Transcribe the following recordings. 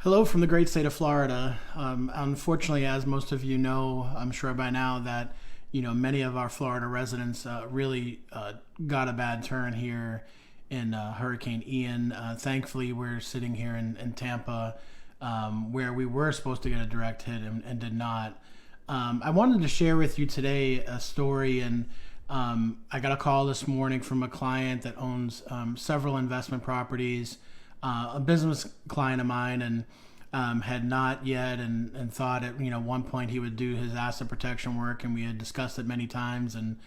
Hello from the great state of Florida. Unfortunately, as most of you know, I'm sure by now that many of our Florida residents really got a bad turn here in Hurricane Ian. Thankfully, we're sitting here in Tampa, where we were supposed to get a direct hit and did not. I wanted to share with you today a story, and I got a call this morning from a client that owns several investment properties, a business client of mine, and had not yet, and thought at one point he would do his asset protection work, and we had discussed it many times. And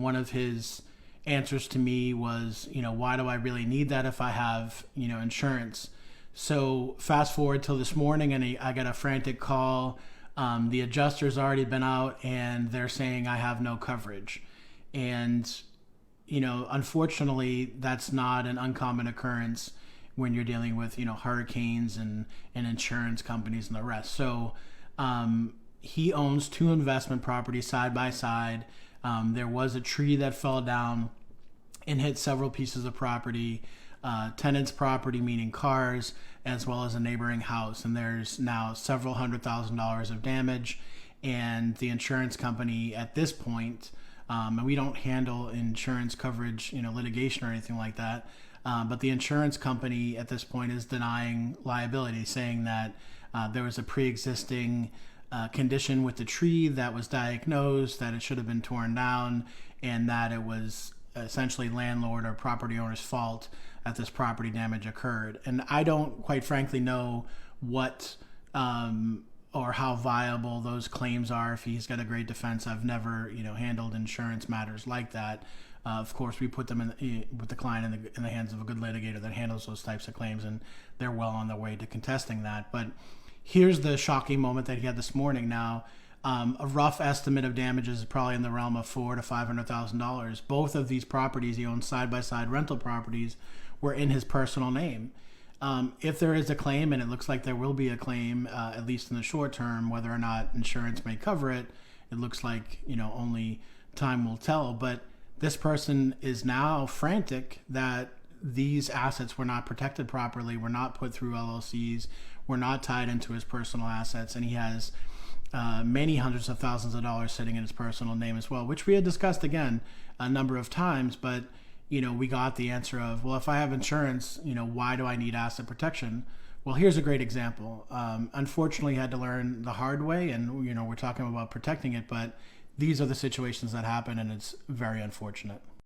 one of his answers to me was, why do I really need that if I have insurance? So fast forward till this morning, and I got a frantic call. The adjuster's already been out, and they're saying I have no coverage. And unfortunately, that's not an uncommon occurrence when you're dealing with, hurricanes and insurance companies and the rest. So he owns two investment properties side by side. There was a tree that fell down and hit several pieces of property, tenants' property, meaning cars, as well as a neighboring house. And there's now several $100,000 of damage. And the insurance company at this point, and we don't handle insurance coverage, litigation or anything like that. But the insurance company at this point is denying liability, saying that there was a pre-existing condition with the tree that was diagnosed, that it should have been torn down, and that it was essentially landlord or property owner's fault that this property damage occurred. And I don't, quite frankly, know what or how viable those claims are. If he's got a great defense, I've never handled insurance matters like that. Of course, we put them with the client in the hands of a good litigator that handles those types of claims, and they're well on their way to contesting that. But here's the shocking moment that he had this morning. Now, a rough estimate of damages is probably in the realm of $400,000 to $500,000. Both of these properties he owns side-by-side rental properties were in his personal name. If there is a claim, and it looks like there will be a claim, at least in the short term, whether or not insurance may cover it, it looks like only time will tell. But this person is now frantic that these assets were not protected properly, were not put through LLCs, were not tied into his personal assets, and he has many hundreds of thousands of dollars sitting in his personal name as well, which we had discussed again a number of times. But we got the answer of, well, if I have insurance, why do I need asset protection? Well, here's a great example. Unfortunately, I had to learn the hard way, and we're talking about protecting it, but these are the situations that happen, and it's very unfortunate.